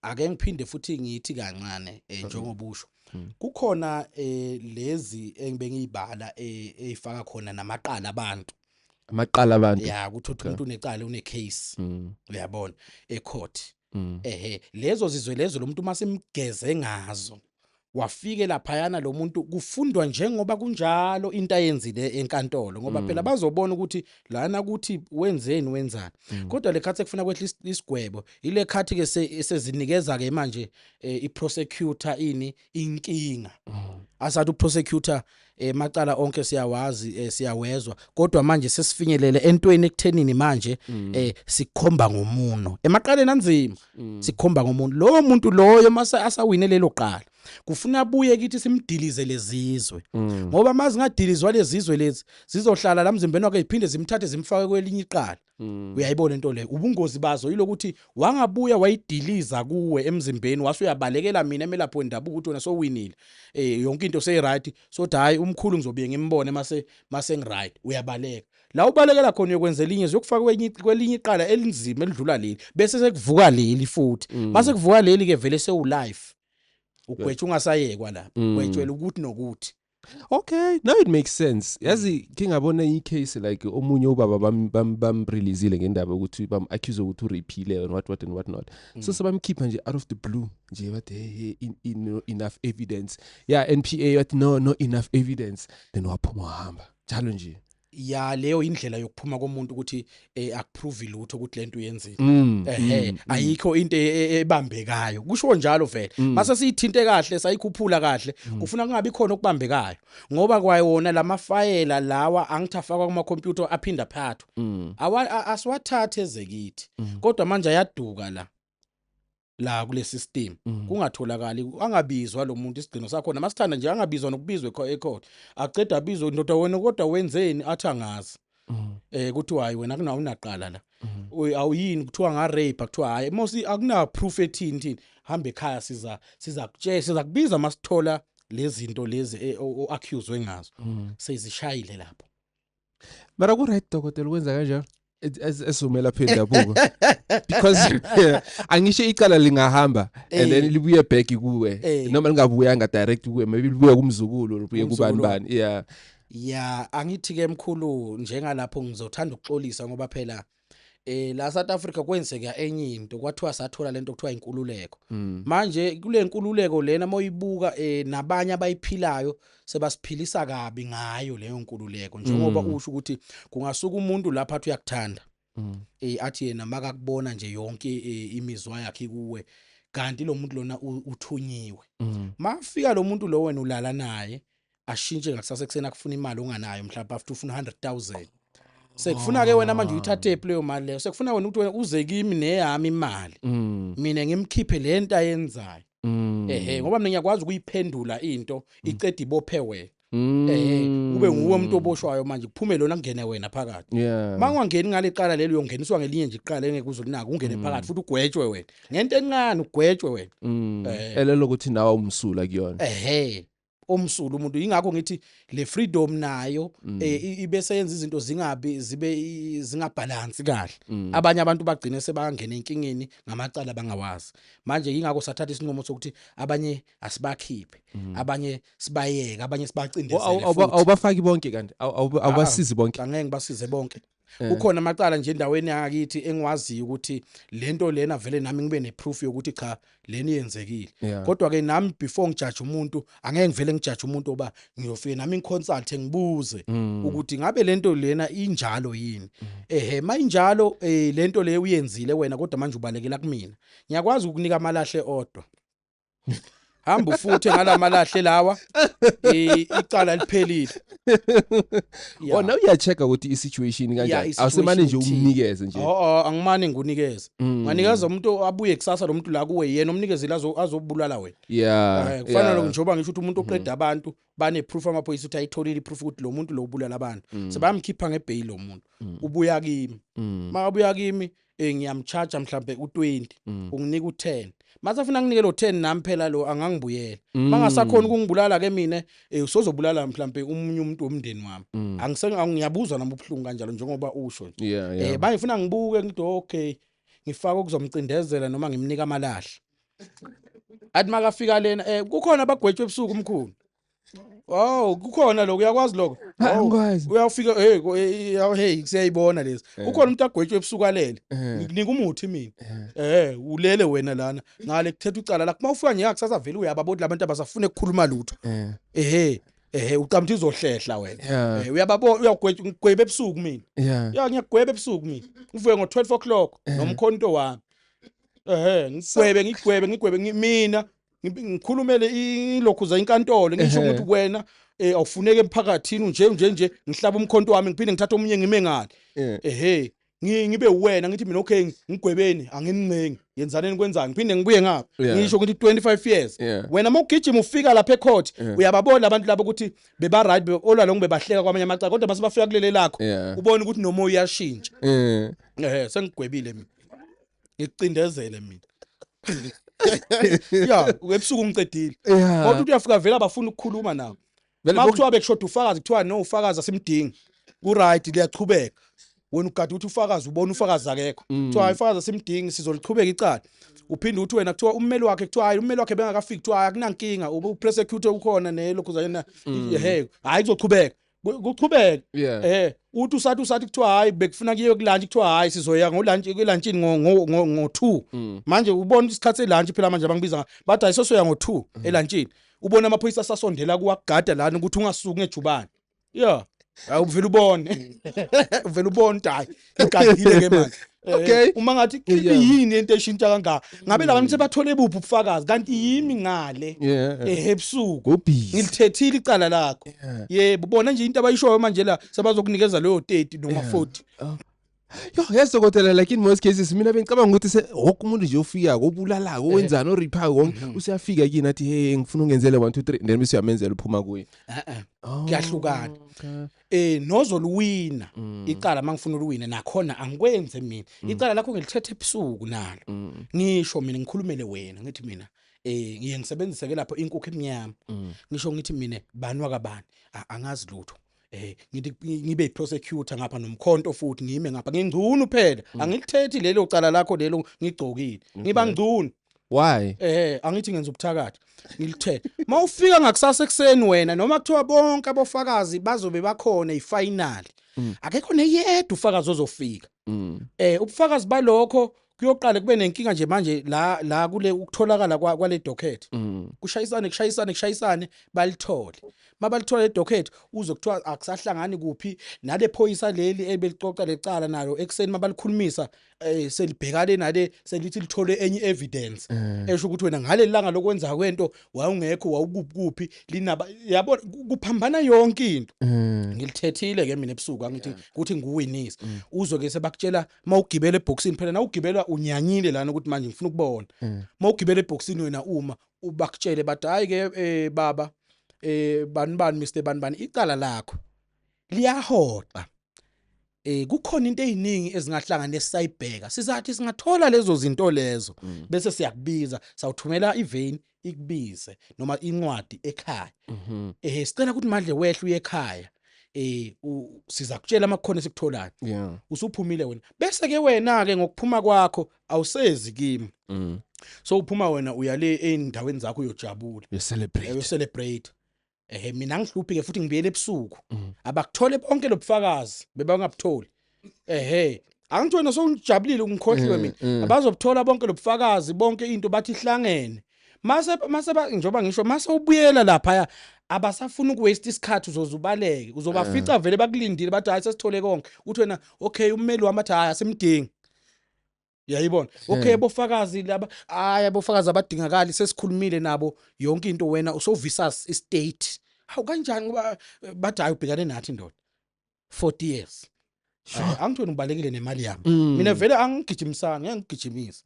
ake ngiphinde futhi ngithi kancane njengobusho kukhona lezi engibengiyibala ezifaka khona namaqala abantu amaqala abantu ya kuthi umuntu unecala une case uyabona ecourt lezo zizwe lezo lo muntu masemgeze ngazo wafike laphayana lo muntu kufundwa njengoba kunjalo into ayenzile enkantolo ngoba phela bazobona ukuthi lana ukuthi wenzani kodwa lekhathi ekufuna kwehla isigwebo ile khathi ke sezinikeza ke manje iprosecutor inkinga asathi uprosecutor macala onke siyawazi siyawezwa kodwa manje sesifinyelele entweni ekuthenini manje sikhomba ngomuno emaqaleni anzima sikhomba ngomuno lo muntu loyo mase asawine lelo qala kufuna abuye kithi simdilize lezizwe ngoba mazingadilizwa lezizwe lezi zizohlala la mzimbeni wakhe iphinde zimthathe zimfake kwelinye iqala uyayibona into le ubungozi bazo yilokuthi wangabuya wayidiliza kuwe emzimbeni wasuyabalekela mina emelapho ndabuka ukuthi wena sowinile yonke into sey-right sothi hayi umkhulu ngizobuye ngimbone mase ngi-right uyabaleka la ubalekela khona uyokwenza elinye zokufaka kwelinye iqala elinzima elidlula leli bese sekuvuka leli futhi mase kuvuka leli ke vele sewu-life ugwethe ungasayekwa lapha ugwetshwela ukuthi nokuthi okay now it makes sense yazi ngingabona i-case like omunye ubaba bam-releaseile ngendaba ukuthi bam-accuse ukuthi urephile and what not so sebamkhipha nje out of the blue nje bathi hey enough evidence yeah NPA wathi no enough evidence then waphuma wahamba njalo nje ya leyo indlela yokuphuma komuntu ukuthi akuprove lutho ukuthi lento uyenzile ayikho into ebambekayo kusho njalo vele mase siyithinte kahle sayikhuphula kahle kufuna kungabi khona okubambekayo ngoba kwayona lamafayela lawa angithafaka kuma computer aphinda phathwa asiwathathe ezekithi kodwa manje ayaduka la kule system kungatholakali angabizwa lo muntu isigcino sakhona masithanda nje angabizwa nokubizwe ecourt aqeda abizwe ndoda wena kodwa wenzeni athi angazi kuthi hayi wena kunawo unaqala la awuyini kuthiwa nga rape kuthiwa hayi mosi akuna proof ethini hambe ekhaya siza kubiza masithola lezi zinto lezi oaccused ngazo sezishayile lapho mara ku right dokotela kwenza kanjalo esumela phela buko because angisho icala lingahamba and then libuye back kuwe noma lingabuyanga direct kuwe maybe libuye kumzukulu libuye kubani ya angithi ke emkhulu njengalapho ngizothanda ukuxolisa ngoba phela la South Africa kwenzeka enye into kwathiwa sathola lento okuthiwa inkululeko manje kule nkululeko lena moyibuka nabanye abayiphilayo sebasiphilisa kabi ngayo leyo nkululeko njengoba usho ukuthi kungasuka umuntu lapha athi uyakuthanda athi yena makakubona nje yonke imizwa yakhe kuwe kanti lo muntu lona uthunyiwe mafika lo muntu lo wena ulala naye ashintshe ngakusasa eksena kufuna imali onganayo mhlawumbe after ufuna 100,000 sekufuna ke wena manje uyithathe leyo mali leyo sekufuna wena ukuthi wena uze kimi neyami imali mina ngimkhiphe lento ayenzayo ngoba mina ngiyakwazi ukuyiphendula into icede ibophe wena ube nguwe umuntu oboshwayo manje kuphume lona kungene wena phakathi mangwangeni ngale qala lelo uyongeniswa ngelinye nje iqala engeke uzolinaka ungene phakathi futhi ugwetshwe wena ngento encane ugwetshwe wena elelo ukuthi nawe umsula kuyona omsulu umuntu ingakho ngithi le freedom nayo ibese yenza izinto zingabalance kahle abanye abantu bagcine sebangena enkingeni ngamacala bangawazi manje ingakho sathatha isinqumo sokuthi abanye asibakhiphe abanye sibayeke abanye sibacindezele awubafaki bonke kanti awubasizi bonke angeke ngibasize bonke kukhona amacala nje endaweni yakithi engwaziyo ukuthi lento lena vele nami ngibe neproof yokuthi cha leni yenzekile kodwa ke nami before ngijudge umuntu angeke ngivele ngijudge umuntu oba ngiyofika nami ngiconsult ngibuze ukuthi ngabe lento lena injalo yini mayinjalo lento le uyenzile wena kodwa manje ubalekela kumina ngiyakwazi ukunika amalahle odwa hamba ufuthe ngalamalahle lawa icala liphelile ona uyachecka ukuthi isituation kanjani awusemane nje umnikeze nje angimane ngunikeze nganikeza umuntu abuye kusasa lo muntu la kuwe yena umnikezeli azobulala wena kufanele njengoba ngisho ukuthi umuntu oqeda abantu bane proof amaphoyisa ukuthi ayitholile iproof ukuthi lo muntu lo ubulala abantu sebamkhipha ngebail lo muntu ubuya kimi makabuya kimi ngiyamcharge mhlambe u20 unginika u10 masafuna nginike lo 10 nami phela lo angangibuyela mangasakhona ukungibulala ke mina usozobulala mhlambe umunye umuntu womndeni wami angiyabuzwa nami ubhlungu kanjalo njengoba usho nje bayifuna ngibuke ngithi okay ngifaka ukuzomcindezela noma ngimnika amalahla. Athi makafika lena kukhona abagwetshwe ebusuku umkhulu. Wow, kukhona lokho uyakwazi lokho. Angikwazi. Uyafika hey siyayibona lezi. Kukhona umuntu agwetshwe ebusuku alele. Ngikunika umuthi mina. Ulele wena lana. Ngale kuthetha ucala la kuma ufika nje kusasa vele uyababona labantu abasafuna ukukhuluma lutho. Ucamthi uzohlehla wena. Uyababona uyagweba ebusuku mina. Ngiyagweba ebusuku mina. Uvuke ngo12 o'clock nomkhonto wami. Ngigwebe mina ngikhulumele ilokhuza inkantolo ngisho ukuthi wena awufuneke emphakathini nje ngihlaba umkhonto wami ngiphinde ngithatha omunye ngime ngale. Ngibe wena ngithi mina okay ngigwebeni anginincengi yenzaneni kwenzani ngiphinde ngibuye ngapha ngisho ukuthi 25 years wena mawugijima ufika lapha ecourt uyababona abantu labo ukuthi beba right olwa lo ngibebahleka kwamanye amacala kodwa base bafika kulele lakho ubone ukuthi noma uyashintsha sengigwebile mina ngicindezele mina ebusuku ngicedile kodwa uyafika vele abafuna ukukhuluma nawe makuthiwa bekushoda ufakazi kuthiwa no ufakazi asimdingi ku right liyachubeka wena ugada ukuthi ufakazi ubona ufakazi akekho kuthiwa ufakazi asimdingi sizolichubeka icala uphinde uthi wena kuthiwa ummeli wakhe kuthiwa hayi ummeli wakhe bengakafiki kuthiwa akunankinga uprosecutor ukhona nelokhu zayena hayi kuzochubeka kuchubeka uthi usathi kuthiwa hayi bekufuna kuyiwe kulunch kuthiwa hayi sizoya ngolunchini ngo2 manje ubona isikhathi selunch phela manje abangibiza bathi ayisosoya ngo2 elunchini ubona amaphoyisa asasondela kuwagada lana ukuthi ungasuki ngejubane uvela ubone hayi igadile ke manje uma ngathi yini into eshintsha kangaka ngabe labantu sebathole ebuphi ubufakazi kanti yimi ngale ebusuku ngilithethile icala lakho yebo ubona nje into abayishoyo manje la sebazokunikeza leyo 30 noma 40 Yesokotela like in most cases mina bengicabanga ukuthi wonke umuntu nje ofika obulala wenzana oripha wonke usiyafika kini athi hey ngifuna ungenzele 1 2 3 then bese uyamenzela uphuma kuye kuyahlukana nozoluwina icala mangifuna uluwina nakhona angikwenze mina icala lakho ngilithethe ebusuku nalo ngisho mina ngikhulumele wena ngithi mina ngiye ngisebenzise ke lapho inkukhu emnyama ngisho ngithi mina bani wakabani angazi lutho ngithi ngibe iprosecutor ngapha nomkhonto futhi ngime ngapha ngingcunu phela angilithethi lelo cala lakho lelo ngigcokile ngiba ngcunu why angithi ngenza ubuthakathi ngilithethe mawufika ngakusasa ekseni wena noma kuthiwa bonke abofakazi bazobe bakhona ifinal akekho neyedwa ufakazi ozofika ubufakazi balokho kuyoqala kube nenkinga nje manje la kule ukutholakala kwale docket kushayisane balithole mabalithola le docket uzokuthiwa akusahlangani kuphi nale phoyisa leli ebelicoca lecala nalo ekseni mabalikhulumisa selibhekane nale selithi lithole enye evidence esho ukuthi wena ngale langa lokwenza kwento wawungekho wawukuphi linaba yabo kuphambana yonke into ngilithethile ke mina ebusuku angithi ukuthi nguwinisa uzoke sebakutshela mawugibela eboxini phela na ugibela unyanyile lana ukuthi manje ngifuna ukubona mawugibela eboxini wena uma ubakutshele bathi hayi ke baba bani Mr bani icala lakho liyahoqa kukhona into eziningi ezingahlangana esayibheka sizathi singathola lezo zinto lezo bese siyakubiza sawuthumela ivein ikubize noma incwadi ekhaya sicela ukuthi manje wehle uye ekhaya sizakutshela amakhona esikutholayo usuphumile wena bese ke wena ke ngokuphuma kwakho awusezi kimi so uphuma wena uyale endaweni zakho uyojabula celebrate mina ngihluphi ke futhi ngibiyele ebusuku abakuthole bonke lobufakazi bebangabutholi angithi wena sowujabulile ungikhohliwe mina abazobuthola bonke lobufakazi bonke into bathi ihlangene mase njoba ngisho mase ubuyela lapha abasafuna ukuwaste isikhathi uzozubaleke uzobafica vele bakulindile bathi hayi sesithole konke uthi wena okay ummeli wami athi hayi asimdingi yayibona okay bofakazi laba bofakazi abadingakali sesikhulumile nabo yonke into wena usovisa istate hawu kanjani ngoba bathi hayi ubhekane nathi ndoda 40 years angithi wena ubalekile nemali yami mina vele angigijimisana ngiyangigijimisa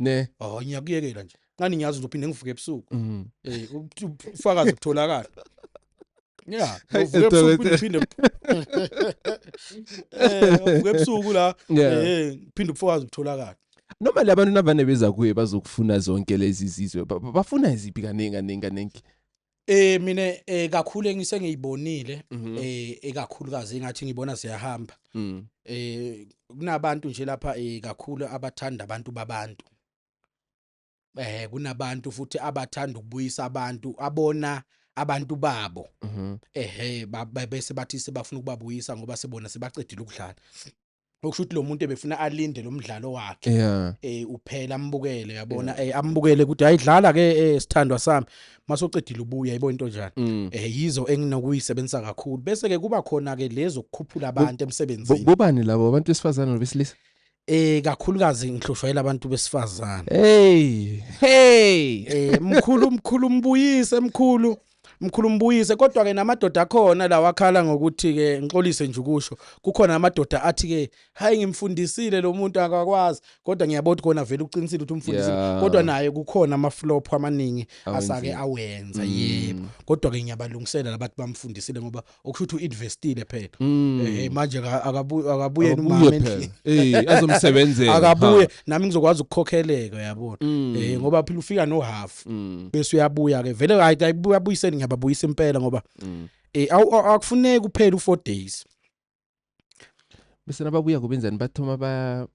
ngiyakuyekela nje ngani ngiyazi uzophinde ngivuke ebusuku ufakazi kutholakala uvuke ebusuku la phinde ufakazi kutholakala noma labantu nabane beza kuye bazokufuna zonke lezi zizwe bafuna iziphi kaningi Mina kakhulu engisengiyibonile ekakhulukazi engathi ngibona siyahamba. Kunabantu nje lapha kakhulu abathanda abantu babantu. Kunabantu futhi abathanda ukubuyisa abantu abona abantu babo. Bese bathi sebafuna ukubabuyisa ngoba sebona sebaqedile ukudlala. Okusho ukuthi lo muntu ebefuna alinde lo mdlalo wakhe uphela ambukele yabona ambukele ukuthi ayidlala ke sithandwa sami masoqedile ubuya yibona into njani yizo enginokuyisebenzisa kakhulu bese ke kuba khona ke lezo ukukhuphula abantu emsebenzini. Bobani labo abantu besifazana nobesilisa? Kakhulukazi ngihloshwayela abantu besifazana. Mkhulu mbuyise kodwa ke namadoda akhona la wakhala ngokuthi ke ngixolise nje ukusho kukhona amadoda athi ke hayi ngimfundisile lo muntu akakwazi kodwa ngiyabona khona vele uqinisile ukuthi umfundisile kodwa naye kukhona amaflop amaningi asake awenza yebo kodwa ke ngiyabalungisela labantu bamfundisile ngoba okusho ukuthi uinvestile phela manje akabuye umama azomsebenzela akabuye nami ngizokwazi ukukhokheleka yabona ngoba phela ufika no half bese uyabuya ke vele ayibuyiseni babuyisa impela ngoba akufuneki kuphela u4 days bese nababuya kubenzani bathoma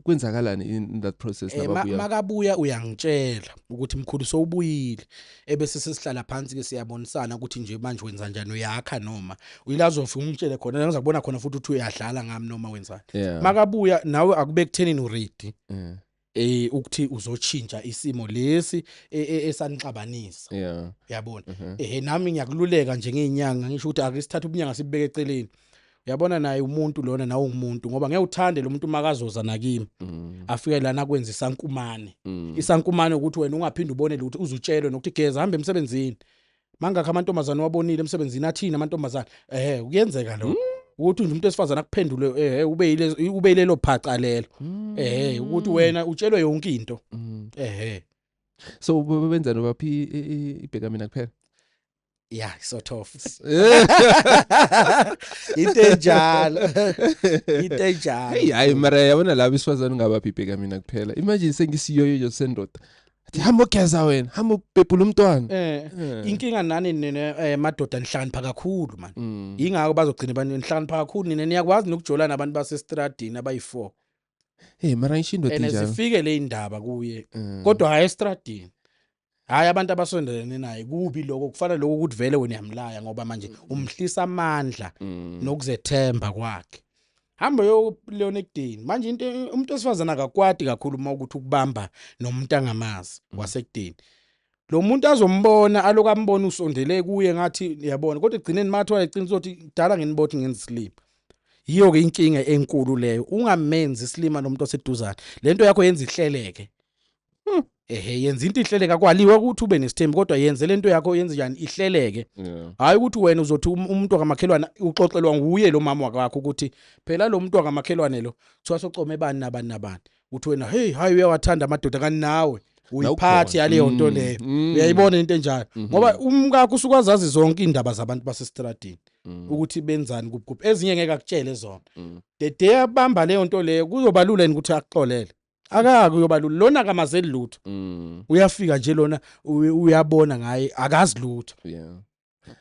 kwenzakalani in that process nababuya makabuya uyangitshela ukuthi mkhulu sowubuyile ebese sesihlala phansi ke siyabonisana ukuthi nje manje wenza kanjani uyakha noma uyilazofika ungitshele khona ngizakubona khona futhi ukuthi uyadlala ngami noma wenzani makabuya nawe akube kuthenini uready ukuthi uzotshintsha isimo lesi esanixabanisa yabona nami ngiyakululeka nje ngeenyanga ngisho ukuthi akisithatha ubunyanga sibeke eceleni uyabona naye umuntu lona nawe ungumuntu ngoba ngeke uthande lo muntu makazoza nakimi afike lana kwenza isankumane ukuthi wena ungaphinda ubone ukuthi uzutshelwe nokuthi geza hamba emsebenzini mangakho amantombazana wabonile emsebenzini athina amantombazana kuyenzeka lo ukuthi umuntu esifazana akuphendule ube yilelo phaca lelo ukuthi wena utshelwe yonke into so benza nobaphi ibheka mina kuphela sort of intenjalo hayi mara yabona labo isifazana ngabaphi ibheka mina kuphela imagine sengisiyoyo sendoda hamba geza wena hamba ubhebhula umntwana inkinga nani madoda nihlakanipha kakhulu man ingako bazogcina bani nihlakanipha kakhulu nina niyakwazi nokujola nabantu basestradini abayi4 mara ngishindo njalo sifike le indaba kuye kodwa hayi estradini hayi abantu abasondelene naye kubi lokho kufana lokho ukuthi vele wena uyamlaya ngoba manje umhlisa amandla nokuzethemba kwakhe hamba yo Leonidini manje into umuntu esifazana akakwadi kakhulu uma ukuthi ukubamba nomuntu angamazi wasekudeni lo muntu azombona alokambona usondele kuye ngathi yabona kodwa egcineni mathi wayeqinisa ukuthi dala ngenibothi ngenza slip yiyo ke inkinga enkulu leyo ungamenzi islima nomuntu oseduzana lento yakho yenza ihleleke yenza into ihleleke akwaliwe ukuthi ube nesithembu kodwa yenze lento yakho yenza njani ihleleke hayi ukuthi wena uzothi umuntu wakamakhelwane uxoxelwa nguye lo mama wakho ukuthi phela lo muntu wakamakhelwane lo kuthiwa socome bani nabani uthi wena hayi uyawathanda amadoda kani nawe uyiphathi yaleyo nto leyo uyayibona into enjalo ngoba umkakho usukwazazi zonke indaba zabantu basestradini ukuthi benzani kuphi ezinye ngeke akutshele zona the day abamba leyo nto leyo kuzobalula ukuthi akuxolele akake uyobalula lona kamazeli lutho uyafika nje lona uyabona ngaye akazi lutho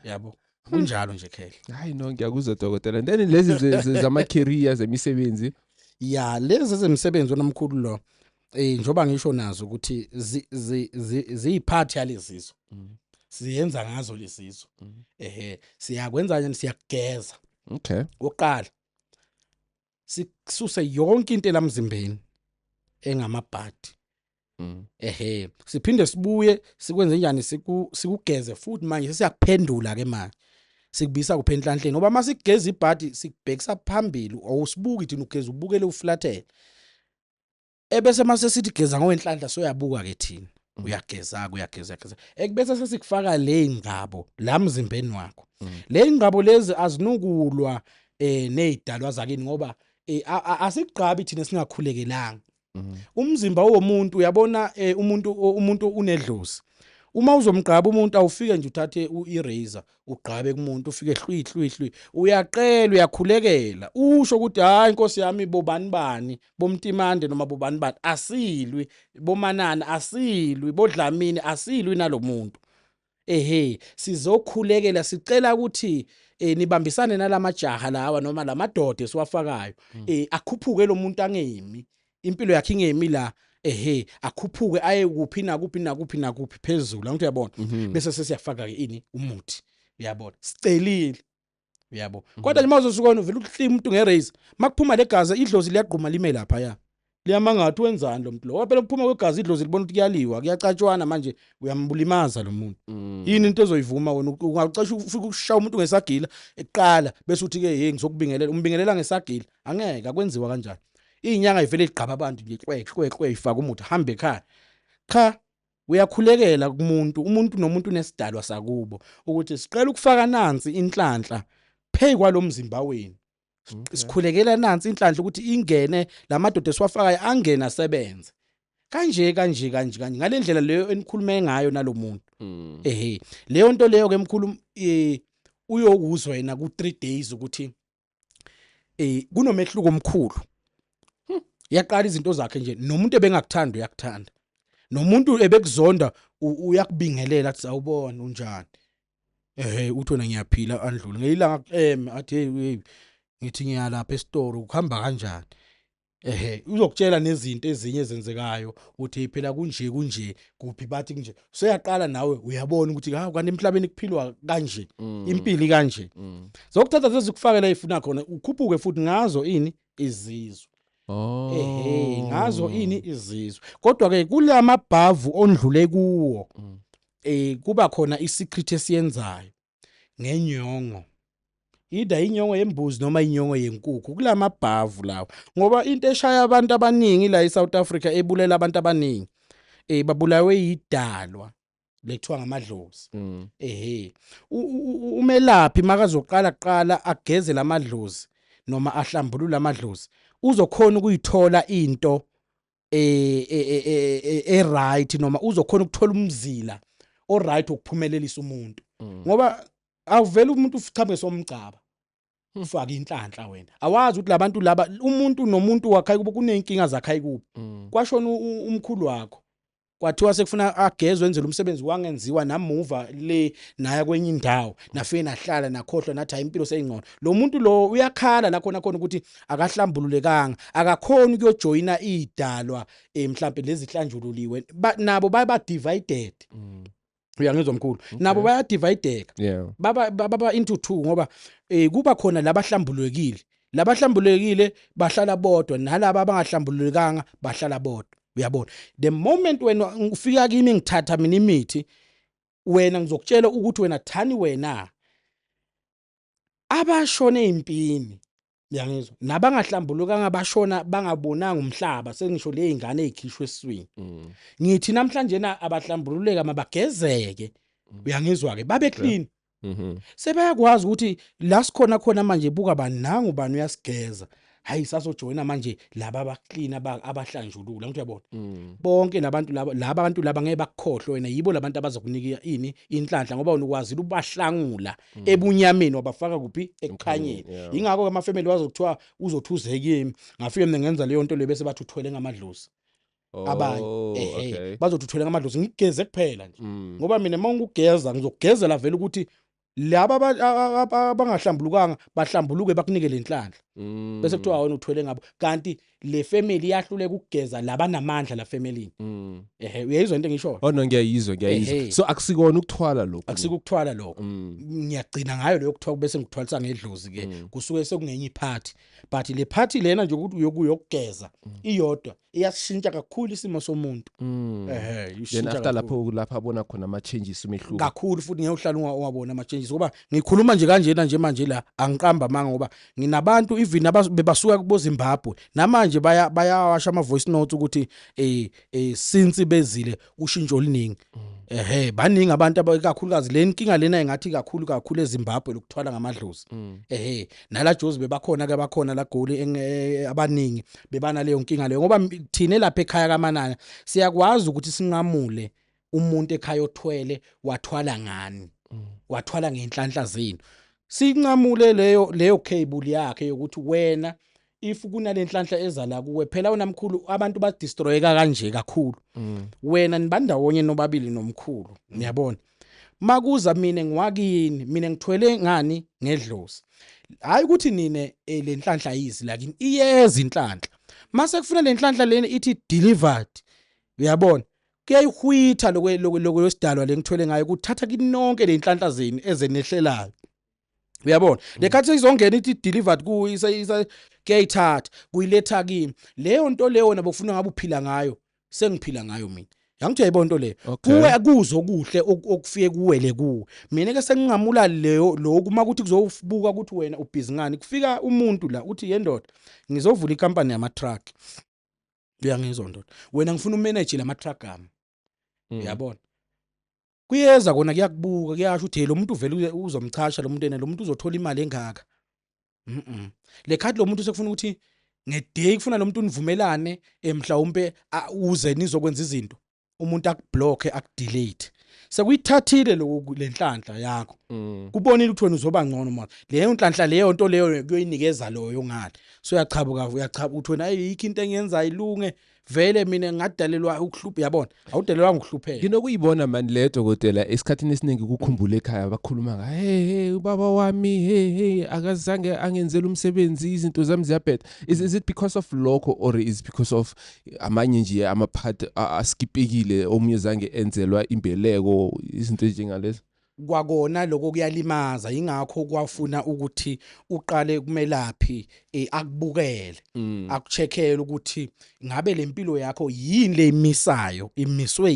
yabo kunjalo nje khele hayi no ngiyakuzwa dokotela then lezi zama careers emisebenzi lezi zemisebenzi nomkhulu lo njoba ngisho nazo ukuthi ziyiphathi yalezizo siyenza ngazo lezizo siyakwenza njani siyageza oqala sikususe yonke into lamzimbeni engamabhadi siphinde sibuye sikwenze njani sikugeze futhi manje siyakuphendula ke manje sikubisa kuphendlanhleni ngoba mase sigeza ibhadi sikubhekisa phambili awusibuki thina ugeza ubukele uflathele ebese mase sithi geza ngowenhlanhla soyabuka ke thina uyageza ekubese sesikufaka le ingqabo la mzimbeni wakho le ingqabo lezi azinukulwa nezidalwa zakini ngoba asigqabi thina singakhulekelanga umzimba womuntu uyabona umuntu unedlozi uma uzomgqaba umuntu awufike nje uthathe irazor ugqabe kumuntu ufike hlwi uyaqela uyakhulekela usho ukuthi hayi inkosi yami bobani bomtimande noma bobani asilwi bomanana asilwi bodlamini asilwi nalomuntu sizokhulekela sicela ukuthi nibambisane nalamajaha lawa noma lamadoda esiwafakayo akhuphuke lo muntu angemi impilo yakhe ingemi la akhuphuke aye kuphi nakuphi phezulu angithi uyabona bese sesiyafaka ke ini umuthi uyabona sicelile uyabo kodwa nje mawuzosukona uvela ukuhlima umuntu ngeraise makuphuma legazi idlozi liyaqhuma lime lapha ya liyamangathi wenzani lo muntu lo phela kuphuma kwegazi idlozi libona ukuthi kuyaliwa kuyacatshwana manje uyambulimaza lo muntu yini into ezoyivuma wena ungacasha ufika ukushaya umuntu ngesagila eqala bese uthi ke ngizokubingelela umbingelela ngesagila angeke akwenziwa kanjani izinyanga ivele igqaba abantu nje hlwe ifaka umuthi hambe ekhaya cha uyakhulekela umuntu nomuntu nesidalwa sakubo ukuthi siqela ukufaka nansi inhlanhla phezu kwalomzimba wenu sikhulekela nansi inhlanhla ukuthi ingene lamadoda esiwafakayo angena asebenze kanje ngalendlela leyo enikhulume ngayo nalomuntu leyo nto leyo ke mkhulu uyokuzwa yena ku 3 days ukuthi kunomehluko omkhulu yaqala izinto zakhe nje nomuntu ebengakuthanda uyakuthanda nomuntu ebekuzonda uyakubingelela athi awubona unjani uthi wena ngiyaphila andlule ngeyilanga athi hey ngithi ngiyalapha e-store ukuhamba kanjani uzokutshela nezinto ezinye ezenzekayo uthi phela kunje kuphi bathi kunje seyaqala nawe uyabona ukuthi kanti emhlabeni kuphilwa kanje impilo kanje zokuthatha sezikufakela ifuna khona ukhuphuke futhi ngazo ini izizwe ngazo ini izizwe kodwa ke kulamabhavu ondlule kuwo kuba khona isecret esiyenzayo ngenyongo ida inyongo yembuzi noma inyongo yenkukhu kulamabhavu lawo ngoba into eshaya abantu abaningi la eSouth Africa ebulela abantu abaningi babulawe yidalwa lekuthiwa ngamadlozi umelaphi makazoqala ageze lamadlozi noma ahlambulule amadlozi uzokhona ukuyithola into right noma uzokhona ukuthola umzila oright ukuphumelelisa umuntu ngoba awuvela umuntu uchaphe somgcaba ufaka inhlanhla wena awazi ukuthi labantu laba umuntu nomuntu wakhe kunenkinga zakhe kubi kwashona umkhulu wakho kwathiwa sekufuna agezwe wenzele umsebenzi wangenziwa namuva le naya kwenye indawo nafike nahlala nakhohlwa nathi hayi impilo seyingcono lo muntu lo uyakhala la khona ukuthi akahlambululekanga akakhona ukuyojoyina idalwa mhlawumbe lezi hlanjululiwe nabo baba divided uyangizwa mkhulu nabo baya divideka baba into two ngoba kuba khona labahlambulekile bahlala bodwa nalabo abangahlambululekanga bahlala bodwa uyabona the moment wena ufika kimi ngithatha mina imithi wena ngizokutshela ukuthi wena thani wena abashone impini uyangizwa nabangahlambulukanga bashona bangabonanga umhlaba sengisho lezingane ezikhishwe eswini ngithi namhlanje na abahlambululeka mabagezeke uyangizwa ke babe clean sebayakwazi ukuthi la sikhona manje buka banangu bani uyasigeza hayi sasojoyina manje laba abaclean abahlanjulula ngithi uyabona bonke labantu laba ngeke bakukhohlwe wena yibo labantu abazokunika ini inhlanhla ngoba ukwazi ubahlangula ebunyameni wabafaka kuphi ekukhanyeni ingakho ke amafamily wazokuthiwa uzothuze kimi ngafike mina ngenza leyo nto le bese bathi uthwele ngamadlozi abanye bazothi uthwele ngamadlozi ngigeze kuphela nje ngoba mina mangugeza ngizogezela vele ukuthi laba abangahlambulukanga bahlambuluke bakunike lenhlanhla bese kuthiwa wena uthwele ngabo kanti le family iyahluleka ukugeza labanamandla la family uyayizwa into engisho no ngiyayizwa so akusikona ukuthwala lokho akusikuthwala lokho ngiyagcina ngayo leyo kuthiwa bese ngithwalisa ngedlozi ke kusuke sekungenye iphathi but le phathi lena nje ukuthi uyokugeza iyodwa iyashintsha kakhulu isimo somuntu yena after lapha abona khona ama changes umehluko kakhulu futhi ngiyohlala ungabona ama changes ngoba ngikhuluma nje kanjena nje manje la angiqamba manga ngoba nginabantu even abasuka kubo Zimbabwe namanje bayawasha ama voice notes ukuthi since bezile ushintsho oluningi baningi abantu abakakhulukazi le nkinga lena engathi kakhulu eZimbabwe lokuthwala ngamadlozi nala Jozi bebakhona ke bakhona la Goli abaningi bebana leyo nkinga leyo ngoba thina lapha ekhaya kaManana siyakwazi ukuthi sinqamule umuntu ekhaya othwele wathwala ngani wathwala ngenhlanhla zenu sinqamule leyo cable yakhe yokuthi wena if kunalenhlanhla ezala kuwe phela unamkhulu abantu ba destroyeka kanje kakhulu wena nibandawonye nobabili nomkhulu ngiyabona makuza mina ngiwakini mina ngithwele ngani ngedlozi hayi ukuthi nine lenhlanhla yizi lakini iyeza inhlanhla mase kufuna lenhlanhla leni ithi delivered uyabona kuyayihwitha lokho yosidalwa lengithwele ngayo kuthatha kinonke lenhlanhla zeni ezenehlelayo uyabona lekhathi izongena ithi delivered kuyisa kuyayithatha kuyiletha kimi leyo nto leyo nabo ufuna ngabe uphila ngayo sengiphila ngayo mina yangithi uyayibona into le kuwe akuzo kuhle okufike kuwele kuwe mina ke sengingamula leyo lokhu makuthi kuzobuka ukuthi wena ubhizi ngani kufika umuntu la uthi yendoda ngizovula ikampani yama truck uyangizwa ndoda wena ngifuna umanage lama truck ami uyabona kuyeza kona kuyakubuka kuyasho uthi lo muntu vele uzomchasha lo muntu ene lo muntu uzothola imali engaka le khadi lo muntu sekufuna ukuthi ngeday kufuna lo muntu univumelane mhlawumbe uze nizokwenza izinto umuntu akublock akudelete sekuyithathile lenhlanhla yakho kubonile ukuthi wena uzoba ngcono manje leyo nhlanhla leyo nto leyo kuyoyinikeza loyo ngale so uyachabuka ukuthi wena ayikho into engiyenza ilunge vele mina ngadalelwa ukuhlupha yabona awudalelwa ngokuhlupheka nginokuyibona mani le dokotela esikhathini esiningi ukukhumbula ekhaya bakhuluma nga hey ubaba wami hey akazange angenzela umsebenzi izinto zami ziyabheda is it because of lokho or is because of amanye nje amaphat askipekile omunye zange enzelwa imbeleko izinto ezinjengalezo kwakona lokho kuyalimaza ingakho kwafuna ukuthi uqale kumelaphi akubukele akucheckele ukuthi ngabe lempilo yakho yini le imisayo imiswe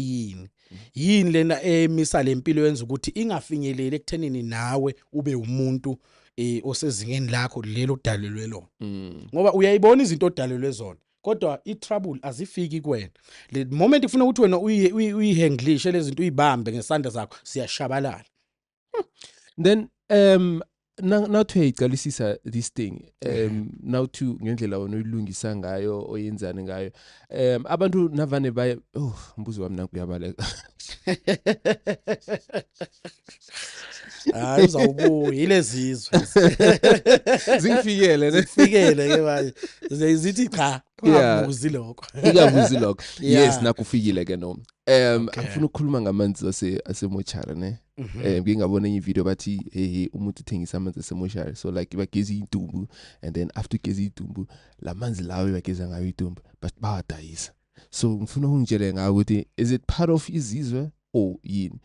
yini lena emisa lempilo yenza ukuthi ingafinyeleli ekuthenini nawe ube umuntu osezingeni lakho lelo dalelwe lona ngoba uyayibona izinto odalelwe zona kodwa i-trouble azifiki kuwena le moment ufuna ukuthi wena uyihandlishe lezi zinto uyibambe ngesandla zakho siyashabalala then now to icalisisa this thing now to ngendlela wona uyilungisa ngayo oyenzane ngayo abantu navane baye mbuzo wami nanku uyabaleka hayi uzawubuya ilezizwe zifikele ke manje zithi cha ungabuzi lokho yes nakufikile ke no angifuna ukukhuluma ngamanzi asemochara ne ngingabona enye video bathi umuntu uthengisa amanzi asemochara so like bageza idumbu and then after geza idumbu lamanzi lawo bageza ngayo idumbu but bawadayisa so ngifuna ungitshele ngayo ukuthi is it part of izizwe or yini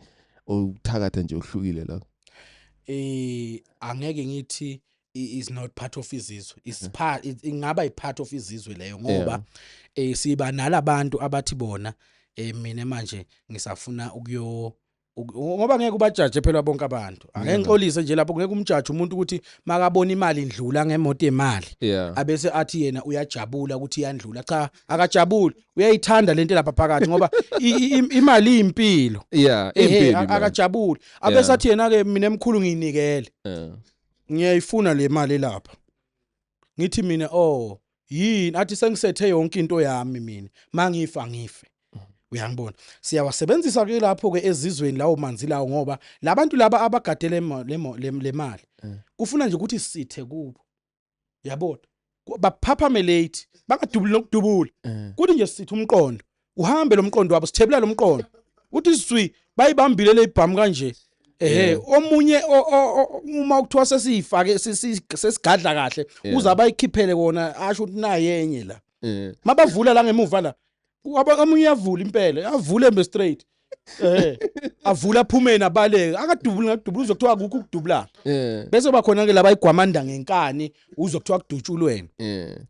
uthakatha nje uhlukile la angeke ngithi is not part of izizwe ingaba i-part of izizwe leyo ngoba siba nalabantu abathi bona mina manje ngisafuna ngoba ngeke ubajaje phela bonke abantu angeke ngixolise nje lapho ngeke umjaje umuntu ukuthi makabona imali indlula ngemoto emali abese athi yena uyajabula ukuthi iyandlula cha akajabuli uyayithanda lento lapha phakathi ngoba imali impilo impilo akajabuli abese athi yena ke mina emkhulu ngiyinikele ngiyayifuna le mali lapha ngithi mina yini athi sengisethe yonke into yami mina mangifa ngife uyangibona siyawasebenzisa ke lapho ke ezizweni lawo manzi lawo ngoba labantu laba abagadele le mali kufuna nje ukuthi sithe kubo yabona baphaphamelate bangadubuli nokudubula kuthi nje sithi umqondo uhambe lo mqondo wabo sithebula lo mqondo uthi siswi bayibambile le ibhamu kanje omunye uma ukuthiwa sesifake sesigadla kahle uzaba ikhiphele kona asho ukuthi naye yenye la mabavula la ngemuva la amunye yavula impela avule embe straight avula phumeni abaleke akadubuli ngakudubula uzokuthiwa akukho ukudubula bese bakhona ke laba igwamanda ngenkani uzokuthiwa kudutshulweni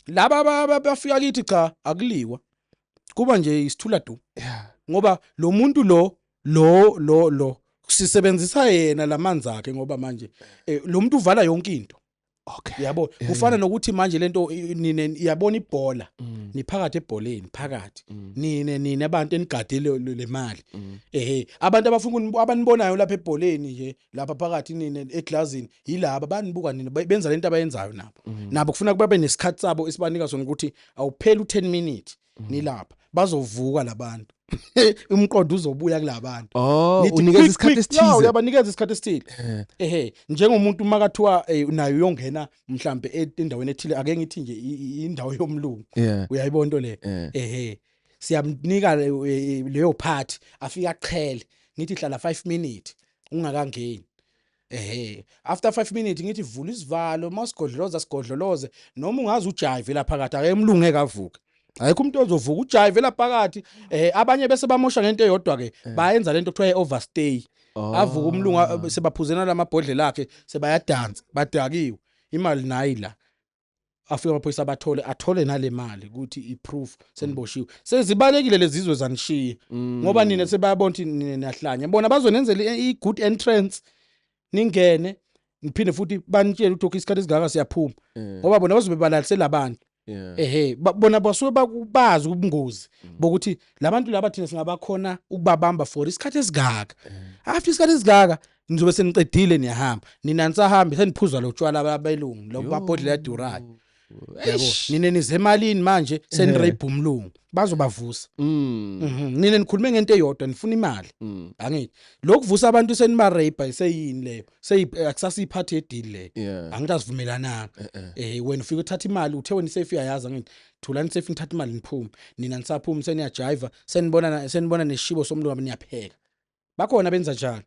laba bafika kithi cha akuliwa kuba nje isithula du ngoba lo muntu lo sisebenzisa yena lamanzi akhe ngoba manje lo muntu uvala yonke into yabo kufana nokuthi manje lento nine iyabona ibhola niphakathi ebholeni phakathi nine abantu enigadele le mali abantu abafuna abanibonayo lapha ebholeni nje lapha phakathi nine eglazini yilabo banibuka nine benza lento abayenzayo nabo kufuna kube nesikhathi sabo esibanika sona ukuthi awupheli u10 minutes nilapha bazovuka labantu umqondo uzobuya kulabantu unikeza isikhathi esithize uyabanikeza isikhathi esithile njengomuntu makathiwa nayo uyongena mhlambe endaweni ethile ake ngithi nje indawo yomlungu uyayibona into le siyamnika leyo part afika aqhele ngithi hlala 5 minutes ungakangeni. After 5 minutes ngithi vula isivalo masigodloloze noma ungazi ujive la phakathi ake emlungu ekavuka. Ayikho umuntu ozovuka ujive la phakathi abanye bese bamosha ngento eyodwa ke bayenza lento kuthiwa overstay. Avuka umlungu sebaphuzena lamabhodlela akhe sebayadansa badakiwe imali nayila. Afika amaphoyisa athole nale mali ukuthi iproof seniboshiwe sezibalekile lezizwe zanishiya ngoba nina sebayabona ukuthi ninahlanya bona bazonenzela i-good entrance ningene niphinde futhi banitshela ukuthi isikhathi esingaka siyaphuma ngoba bona bazobe balalisela abantu bona basuke bazi ubungozi bokuthi labantu laba thina singabakhona ukubabamba for isikhathi esingaka after isikhathi esingaka nizobe seniqedile niyahamba nina nisahambe seniphuza lo tshwala babelungu lo mabhodlela yadurayo. Yabo nine nize emalini manje senirape umlungu bazobavusa nine nikhulume ngento eyodwa nifuna imali angithi lokuvusa abantu senimarape iseyini leyo akusasiphathe edeal leyo angithi asivumelananga wena ufika uthatha imali uthe wena isafe yayazi angithi thulani isafe nithatha imali niphuma nina nisaphuma seniyajiva senibona neshibo somlungu niyapheka bakhona benza njalo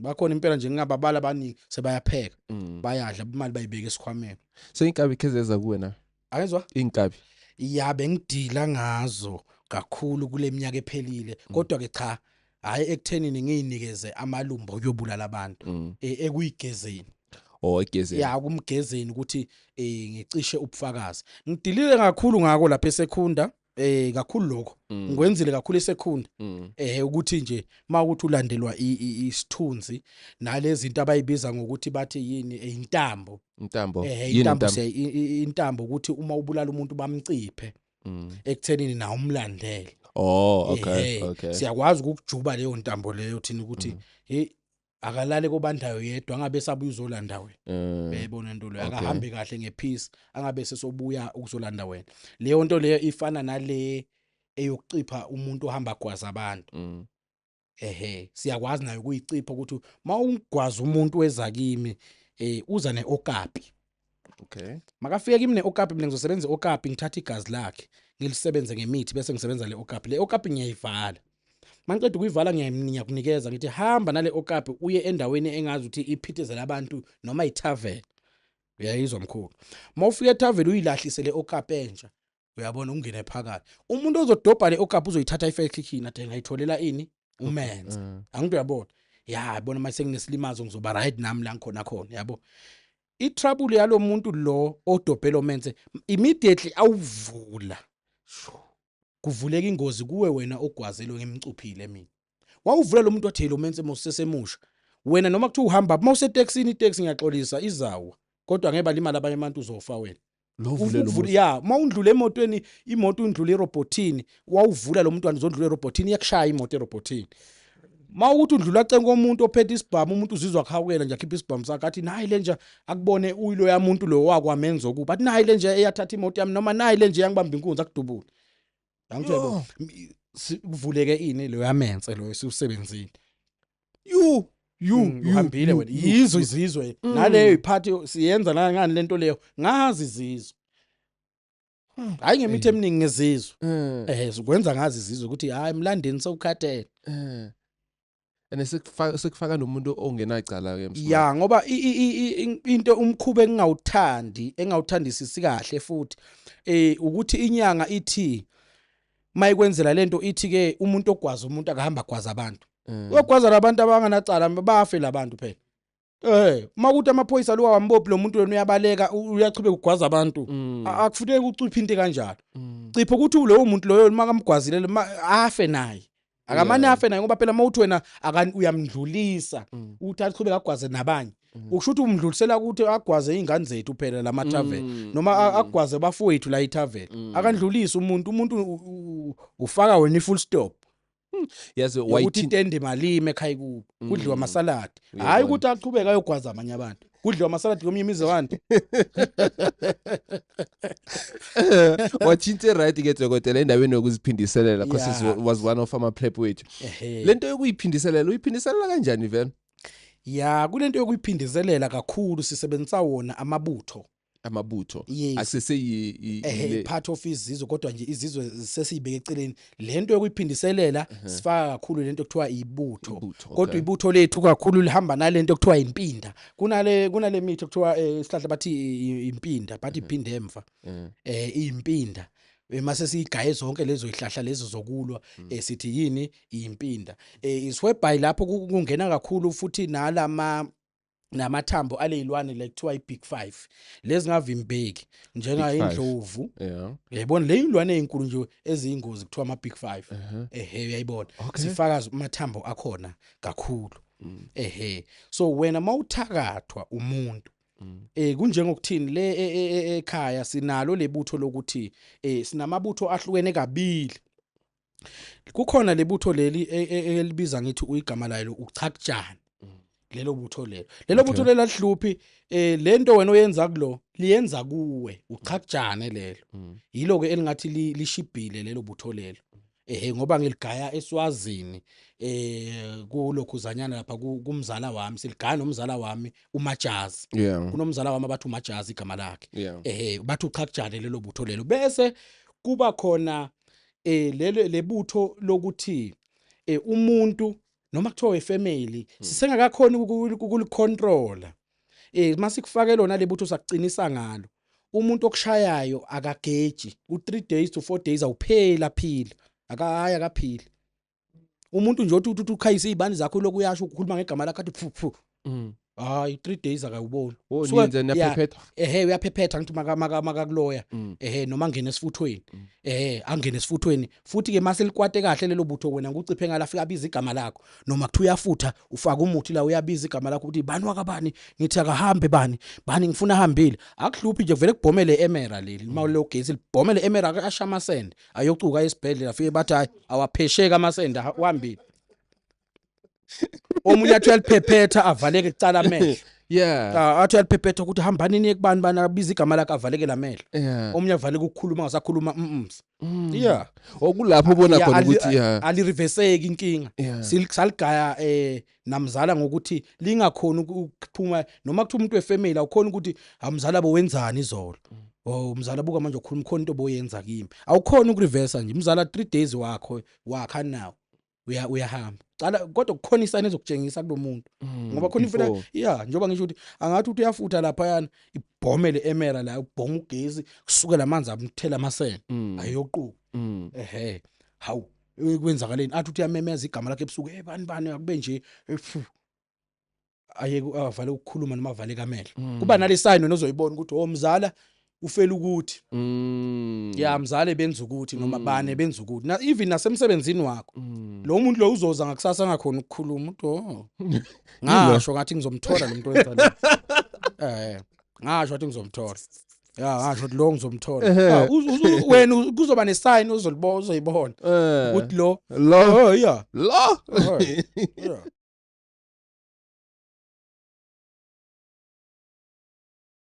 bakhona impela nje ngingababala abaningi sebayapheka bayadla imali bayibeka esikhwameni. So inkabi kezeza kuwena akezwa inkabi yabe ngidila ngazo kakhulu kule minyaka ephelile kodwa ke cha hayi ekuthenini ngiyinikeze amalumba okuyobulala abantu ekuyigezeni egezeni kumgezeni ukuthi ngicishe ubufakazi ngidilile kakhulu ngako lapha eSekhunda kakhulu lokho ngikwenzile kakhulu eSekhunda ukuthi nje mawukuthi ulandelwa isithunzi nalezi zinto abayibiza ngokuthi bathi yini intambo intambo ukuthi uma ubulala umuntu bamciphe ekuthenini na umlandele okay siyakwazi ukujuba leyo ntambo leyo thina ukuthi akalale kobandayo yedwa angabe sabuya uzolanda wena beyibona into leyo akahambe kahle ngepeace angabe sesobuya ukuzolanda wena leyo nto leyo ifana nale eyokucipha umuntu ohamba gwaza abantu siyakwazi nayo ukuyicipha ukuthi mawungwaza umuntu wezakimi uza neokapi makafike kimi neokapi mina ngizosebenza okapi ngithatha igazi lakhe ngilisebenze ngemithi bese ngisebenza le okapi ngiyayivala manje ukuyivala ngiyakunikeza ngithi hamba nale okapi uye endaweni engazi ukuthi iphithezela abantu noma itavern uyayizwa mkhulu mawufika etavern uyilahlise le okapi entsha uyabona ungene phakathi umuntu ozodobha le okapi uzoyithatha ifekhikhini athi ngayitholela ini umenze angithi uyabona yabona mase nginesilimazo ngizoba right nami la ngikhona khona yabo i-trouble yalomuntu lo odobhelo menze immediately awuvula kuvuleka ingozi kuwe wena ogwazelo ngemcuphile mina wawuvula lo muntu wathi lo menze mosesemusha wena noma kuthi uhamba mawuse taxini itaxi ngiyaxolisa izawa kodwa ngeba imali abanye abantu uzofa wena lo vule mawundlula emotweni imoto undlula erobotini wawuvula lo muntu uzondlula erobotini yakushaya imoto erobotini mawukuthi undlula cenga komuntu ophethe isibhamu umuntu uzizwa khawukela nje akhipha isibhamu sakhe athi nayi lenje akubone uyilo yamuntu lo wakwamenza okuba athi nayi lenje eyathatha imoto yami noma nayi lenje yangibamba inkunzi akudubula angitshela kuvuleke ini lo yamenze lo esisebenzile uhambile wena yizo izizwe naleyo iphathi siyenza la ngani lento leyo ngazi izizwe hayi ngemithi eminingi ngezizwe sikwenza ngazi izizwe ukuthi hayi emlandeni sewukhathele ene sekufaka nomuntu ongenacala ke mfowethu ngoba into umkhuba engawuthandisisi kahle futhi ukuthi inyanga ithi mayikwenzela lento ithi ke umuntu ogwaza umuntu akahamba gwaza abantu ogwaza labantu abanganacala bafe labantu phela makuthi amaphoyisa lo wambophi lo muntu wena uyabaleka uyachubeka ugwaza abantu akufuneki uciphe into kanjalo cipha ukuthi lowo muntu loyo makamgwazile afe naye akamane afe naye ngoba phela mawuthi wena uyamdlulisa uthi achubeka agwaze nabanye ukusho ukuthi umdlulisela ukuthi agwaze izingane zethu phela la matavern noma agwaze bafowethu la itavern akandlulisa umuntu ufaka wena i full stop yazi ukuthi itende malime ekhaya kubo kudliwa amasaladi hayi ukuthi aqhubeka ayogwaza abanye abantu kudliwa amasaladi komnye imizwani wathinta right ke dokotela endaweni yokuziphindiselela because it was one of our prep wethu lento yokuyiphindiselela uyiphindiselela kanjani vele kulento yokuyiphindiselela kakhulu sisebenzisa wona amabutho amabutho Yes. asese part of izizwe kodwa nje izizwe sesiyibeke eceleni lento yokuyiphindiselela sifaka kakhulu lento ekuthiwa ibutho kodwa ibutho lethu kakhulu lihamba nalento ekuthiwa impinda kunale mithi ekuthiwa isihlahla bathi impinda bathi iphinde emva impinda mase sigaye zonke lezo ihlahla lezo zokulwa sithi yini impinda iswebhay lapho kungena kakhulu futhi namathambo alezilwane like kuthiwa iBig 5 lezi ngavimbeki njenga indlovu uyayibona le izilwane ezinkulu nje eziyingozi kuthiwa ama Big 5 uyayibona sifaka amathambo akhona kakhulu so wena mawuthakathwa umuntu kunjengokuthini le ekhaya sinalo lebutho lokuthi sinamabutho ahlukene kabili kukhona lebutho leli elibiza ngithi uyigama layo uchakujana lelo butho lelo butho lelo ahluphi lento wena oyenza kulo liyenza kuwe uchakujane lelo yilo ke elingathi lishibhile lelo butho lelo ngoba ngiligaya eSwazini kulokhuzanyana lapha kumzala wami siligaya nomzala wami uMajazi kunomzala wami abathi uMajazi igama lakhe bathi uchakujane lelo butho lelo bese kuba khona lebutho lokuthi umuntu noma kuthiwa ifamily sisengakakhona ukulicontrola masikufake lona lebutho sakucinisa ngalo umuntu okushayayo akageji u3 days to 4 days awuphela phila akahaya kaphila umuntu nje othi ukhayisa izibani zakho lokuyasho ukukhuluma ngegama lakhe athi phu hayi 3 days akawuboni so uyaphephetha uyaphephetha ngithi makakuloya noma ngene esifuthweni angene esifuthweni futhi ke mase likwate kahle lelo butho wena nguciphe ngala afika abiza igama lakho noma kuthi uyafutha ufaka umuthi la uyabiza igama lakho uthi bani wakabani ngithi akahambe bani ngifuna ahambile akuhluphi nje vele kubhomele emera leli mawulo gesi libhomele emera asha amasende ayocuka esibhedlela afike bathi hayi awaphesheka amasende uhambile omunye athi uyaliphephetha avaleke kucala amehlo athi uyaliphephetha ukuthi hambani niye kubani bana abiza igama lakhe avaleke lamehlo omunye avaleke ukukhuluma ngasakhuluma okulapho ubona khona ukuthi alireverseki inkinga saligaya namzala ngokuthi lingakhona ukuphuma noma kuthi umuntu wefamily awukhona ukuthi amzala bowenzani izolo umzala buka manje ukhuluma khona into boyenza kimi awukhona ukureversa nje umzala 3 days wakha nawo uyahamba kodwa kukhona isana ezokutshengisa kulomuntu ngoba khona imfana njengoba ngisho ukuthi angathi uthi uyafutha lapha yana ibhomele emera la ubhonga ugesi kusukela amanzi amthela amasene ayoquka hawu kwenzakaleni athi uthi uyamemeza igama lakhe ebusuku bani akube nje ayeke avale ukukhuluma noma avale kamehlo kuba nale sign wena ozoyibona ukuthi mzala ufela ukuthi mzale benza ukuthi noma bane benza ukuthi na even nasemsebenzini wakho lo muntu lo uzoza ngakusasa ngakhona ukukhuluma uthi ngasho ngathi ngizomthola lo muntu wenza lo ngasho ngathi ngizomthola ngasho ukuthi lo ngizomthola wena kuzoba nesign uzolibona uzoyibona ukuthi lo